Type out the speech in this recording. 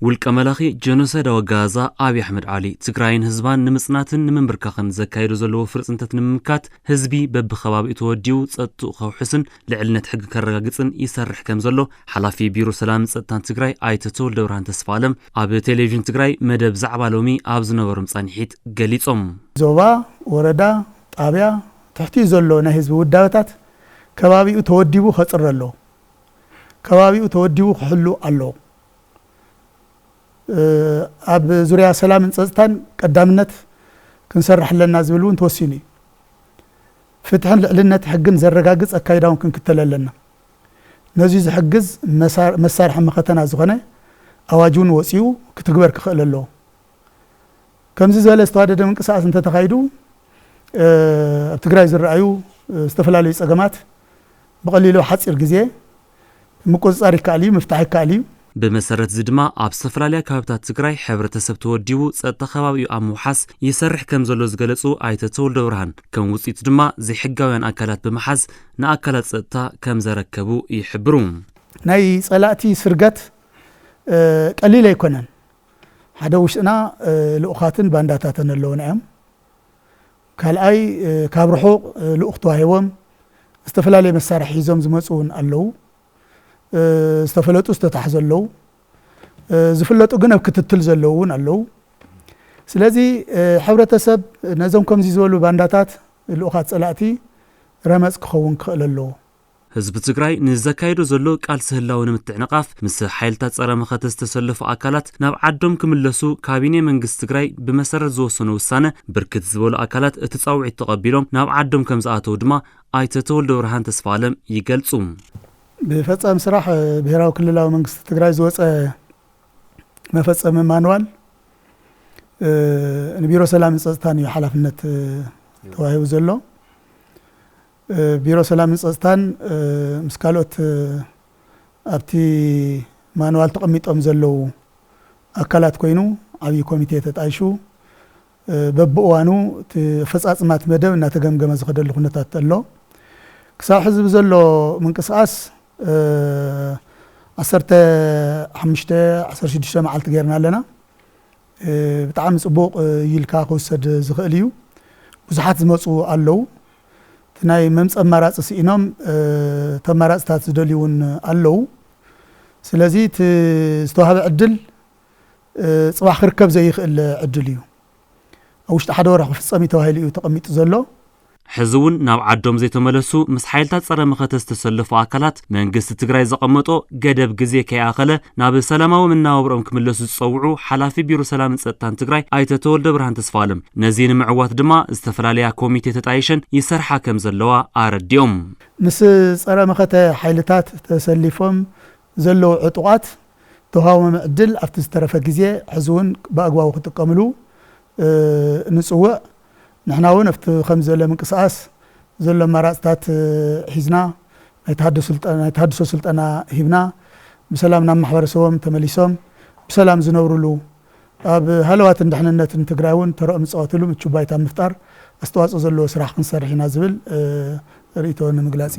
ውልቀ መላኺ ጀኖሳይድ ወጋዛ አብይ አሕመድ ዓሊ ትግራይን ህዝባን ንምጽናትን ንምንብርካኽን ዘካይዱ ዘለዎ ፍርጽንተት ንምምካት ህዝቢ በብኸባቢኡ ተወዲኡ ጸጥኡ ከውሕስን ልዕልነት ሕጊ ከረጋግጽን ይሰርሕ ከም ዘሎ ሓላፊ ቢሮ ሰላም ጸጥታን ትግራይ ኣይተ ተወልደ ብርሃን ተስፋለም ኣብ ቴሌቪዥን ትግራይ መደብ ዛዕባ ሎሚ ኣብ ዝነበሮም ጸኒሒት ገሊጾም ዞባ ወረዳ ጣብያ ትሕቲ ዘሎ ናይ ህዝቢ ውዳበታት ከባቢኡ ተወዲቡ ኸጽር ኣሎ ከባቢኡ ተወዲቡ ክሕሉ ኣሎ ኣብ ዙርያ ሰላምን ጸጥታን ቀዳምነት ክንሰርሕ ለና ዝብሉን ተወሲኑ ፍትሕን ልዕልነት ሕግን ዘረጋግጽ አካይዳውን ክንክተለለና ነዚ ዝሕግዝ መሳርሒ መኸተና ዝኾነ ኣዋጁን ወፂኡ ክትግበር ክኽእል ኣሎ ከምዚ ዝበለ ዝተዋደደ ምንቅስቃስ እንተተኻይዱ ኣብ ትግራይ ዝረኣዩ ዝተፈላለዩ ጸገማት ብቐሊሉ ሓፂር ግዜ ምቁፅጻር ይከኣል እዩ ምፍታሕ ይከኣል እዩ بمسرت زدما اب سفراليا كابتات تግራይ ሕብረተሰብ ተወዲቡ ጸጥታ ከባቢኡ ኣምሓስ ይሰርሕ ከም ዘሎ ዝገለጹ ኣይተ ተወልደ ብርሃን ከም ውጽኢት ድማ ዘይሕጋውያን ኣካላት በመሓዝ ንኣካላት ጸጥታ ከም ዘረከቡ ይሕብሩ ናይ ጸላእቲ ስርገት ቀሊል ኣይኮነን ሓደ ውሽጥና ልኡኻትን ባንዳታትን ኣለውና እዮም ካልኣይ ካብ ርሑቕ ልኡኽ ተዋሂቦም ዝተፈላለዩ መሳርሒ ሒዞም ዝመጹን ኣለዉ استفلتو استتحزلو زفلتو ግን ኣብ ክትትል ዘለውን ኣለው ስለዚህ ሕብረተሰብ ነዞም ከምዚ ዝበሉ ባንዳታት ልኡኻት ጸላእቲ ረመጽ ክኸውን ክእል ኣለዎ ህዝቢ ትግራይ ንዘካይዶ ዘሎ ቃልሲ ህላው ንምትዕንቃፍ ምስ ሓይልታት ጸረ መኸተ ዝተሰለፉ ኣካላት ናብ ዓዶም ክምለሱ ካቢኔ መንግስት ትግራይ ብመሰረት ዝወሰነ ውሳነ ብርክት ዝበሉ ኣካላት እቲ ጻውዒት ተቐቢሎም ናብ ዓዶም ከም ዝኣተው ድማ ኣይተ ተወልደ ብርሃን ተስፋለም ይገልጹ بفصام سراح بهراو كللاو መንግስት ትግራይ ዝወፀ መፈጸም ማንዋል ቢሮ ሰላም ጸጥታን የሐላፍነት ተዋሂቡ ዘሎ ቢሮ ሰላም ጸጥታን ምስካሎት ኣብቲ ማንዋል ተቀሚጦም ዘለው አካላት ኮይኑ አብይ ኮሚቴ ተጣይሹ በብዋኑ ተፈጻጽማት መደብ እና ተገምገመ ዝኸደሉ ኩነታት ኣሎ ክሳብ ሕዝብ ዘሎ ምንቅስቃስ 15 መዓልቲ ገርና ኣለና ብጣዕሚ ጽቡቕ ይልካ ክወሰድ ዝኽእል እዩ ብዙሓት ዝመጹ ኣለዉ ናይ መምጽ ኣማራጺ ሲኢኖም ተማራጽታት ዝደልዩን ኣለዉ ስለዚ ዝተዋሃበ ዕድል ጽባሕ ክርከብ ዘይኽእል ዕድል እዩ ኣብ ውሽጢ ሓደ ወርሒ ክፍጸም ተባሂሉ እዩ ተቐሚጡ ዘሎ حزون ناب عدوم زي تملسو مس حيلتا صرا مختس تسلفو أكلات منجست تجري زقمتو جدب جزية كي أخله ناب سلامة ومن ناوبرم كملسو تصوعو حلافي بيرو سلام ستان تجري أي تطول دبرهن تسفالم نزين معوات دما استفراليا كوميتي تتعيشن يسر حاكم زلوا أرديوم مس صرا مخته حيلتات تسلفهم زلوا عطوات تهاوم معدل أفتسترف جزية حزون بأقوى وقت كملو نسوء نحن هون في خمسة لمنقصاص زل مراتات حزنا يتحدثوا سلطنا هبنا بسلامنا محبرسهم تمليسهم بسلام زنورلو اب هلوات ندحنነት ትግራይውን ተረኦም ጻወትሉ ምቹ ባይታ ምፍጣር አስተዋጽኦ ዘሎ ስራሕ ክንሰርሕ ኢና ዝብል ርእይቶ ንምግላጽ